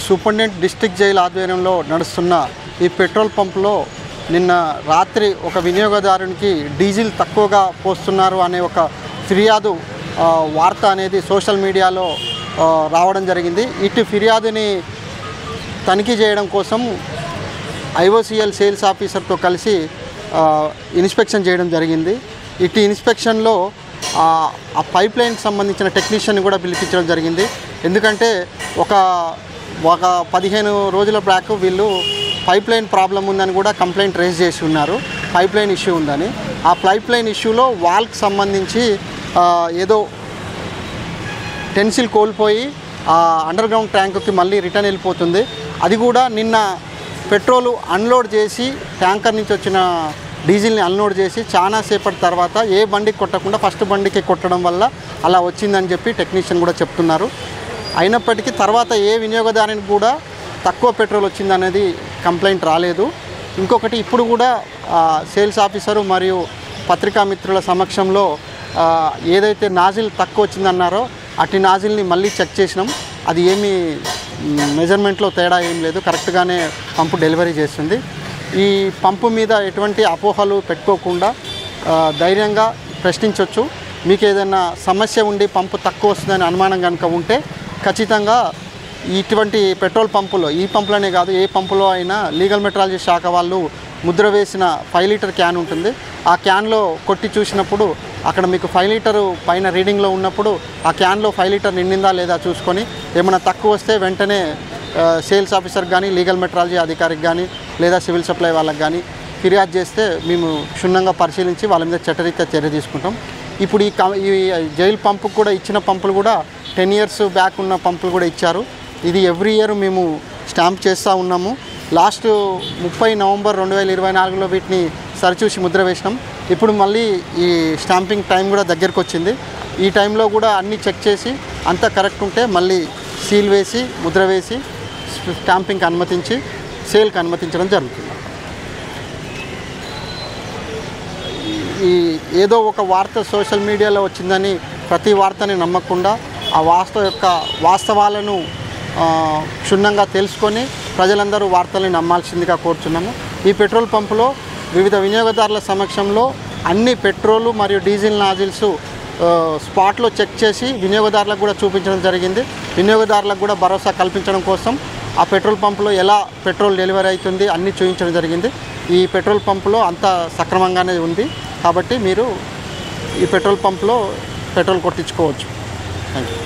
Superintendent district jail ఆధ్వర్యంలో నడుస్తున్న ఈ పెట్రోల్ పంపులో నిన్న రాత్రి ఒక వినియోగదారునికి డీజిల్ తక్కువగా పోస్తున్నారు అనే ఒక ఫిర్యాదు వార్త అనేది సోషల్ మీడియాలో రావడం జరిగింది. ఇటు ఫిర్యాదుని తనిఖీ చేయడం కోసం ఐఓసిఎల్ సేల్స్ ఆఫీసర్తో కలిసి ఇన్స్పెక్షన్ చేయడం జరిగింది. ఇటు ఇన్స్పెక్షన్లో ఆ పైప్ లైన్కి సంబంధించిన టెక్నీషియన్ని కూడా పిలిపించడం జరిగింది. ఎందుకంటే ఒక 15 రోజుల బ్యాక్ వీళ్ళు పైప్ లైన్ ప్రాబ్లం ఉందని కూడా కంప్లైంట్ రేజ్ చేసి ఉన్నారు. పైప్ లైన్ ఇష్యూ ఉందని. ఆ పైప్ లైన్ ఇష్యూలో వాల్కి సంబంధించి ఏదో టెన్సిల్ కోల్పోయి ఆ అండర్ గ్రౌండ్ ట్యాంకుకి మళ్ళీ రిటర్న్ వెళ్ళిపోతుంది. అది కూడా నిన్న పెట్రోలు అన్లోడ్ చేసి ట్యాంకర్ నుంచి వచ్చిన డీజిల్ని అన్లోడ్ చేసి చాలా సేపటి తర్వాత ఏ బండికి కొట్టకుండా ఫస్ట్ బండికి కొట్టడం వల్ల అలా వచ్చిందని చెప్పి టెక్నీషియన్ కూడా చెప్తున్నారు. అయినప్పటికీ తర్వాత ఏ వినియోగదారునికి కూడా తక్కువ పెట్రోల్ వచ్చిందనేది కంప్లైంట్ రాలేదు. ఇంకొకటి ఇప్పుడు కూడా సేల్స్ ఆఫీసరు మరియు పత్రికా మిత్రుల సమక్షంలో ఏదైతే నాజిల్ తక్కువ వచ్చిందన్నారో అటు నాజిల్ని మళ్ళీ చెక్ చేసినాం. అది ఏమీ మెజర్మెంట్లో తేడా ఏం లేదు, కరెక్ట్గానే పంపు డెలివరీ చేస్తుంది. ఈ పంపు మీద ఎటువంటి అపోహలు పెట్టుకోకుండా ధైర్యంగా ప్రశ్నించవచ్చు. మీకు ఏదైనా సమస్య ఉండి పంపు తక్కువ వస్తుందని అనుమానం కనుక ఉంటే ఖచ్చితంగా ఇటువంటి పెట్రోల్ పంపులో, ఈ పంపులోనే కాదు ఏ పంపులో అయినా లీగల్ మెట్రాలజీ శాఖ వాళ్ళు ముద్ర వేసిన 5 లీటర్ క్యాన్ ఉంటుంది. ఆ క్యాన్లో కొట్టి చూసినప్పుడు అక్కడ మీకు 5 లీటరు పైన రీడింగ్లో ఉన్నప్పుడు ఆ క్యాన్లో 5 లీటర్ నిండిందా లేదా చూసుకొని ఏమైనా తక్కువ వస్తే వెంటనే సేల్స్ ఆఫీసర్కి కానీ లీగల్ మెట్రాలజీ అధికారికి కానీ లేదా సివిల్ సప్లై వాళ్ళకి కానీ ఫిర్యాదు చేస్తే మేము క్షుణ్ణంగా పరిశీలించి వాళ్ళ మీద చట్టరీత్యా చర్య తీసుకుంటాం. ఇప్పుడు ఈ జైలు పంపుకు కూడా ఇచ్చిన పంపులు కూడా 10 years బ్యాక్ ఉన్న పంపులు కూడా ఇచ్చారు. ఇది ఎవ్రీ ఇయర్ మేము స్టాంప్ చేస్తూ ఉన్నాము. లాస్ట్ 30 నవంబర్ 2024లో వీటిని సరిచూసి ముద్ర వేసినాం. ఇప్పుడు మళ్ళీ ఈ స్టాంపింగ్ టైం కూడా దగ్గరకు వచ్చింది. ఈ టైంలో కూడా అన్నీ చెక్ చేసి అంతా కరెక్ట్ ఉంటే మళ్ళీ సీల్ వేసి ముద్ర వేసి స్టాంపింగ్కి అనుమతించి సేల్కి అనుమతించడం జరుగుతుంది. ఈ ఏదో ఒక వార్త సోషల్ మీడియాలో వచ్చిందని ప్రతి వార్తని నమ్మకుండా ఆ వాస్తవాలను క్షుణ్ణంగా తెలుసుకొని ప్రజలందరూ వార్తల్ని నమ్మాల్సిందిగా కోరుచున్నాము. ఈ పెట్రోల్ పంపులో వివిధ వినియోగదారుల సమక్షంలో అన్ని పెట్రోలు మరియు డీజిల్ నాజిల్స్ స్పాట్లో చెక్ చేసి వినియోగదారులకు కూడా చూపించడం జరిగింది. వినియోగదారులకు కూడా భరోసా కల్పించడం కోసం ఆ పెట్రోల్ పంపులో ఎలా పెట్రోల్ డెలివరీ అవుతుంది అన్నీ చూపించడం జరిగింది. ఈ పెట్రోల్ పంపులో అంతా సక్రమంగానే ఉంది కాబట్టి మీరు ఈ పెట్రోల్ పంపులో పెట్రోల్ కొట్టించుకోవచ్చు. Thank you.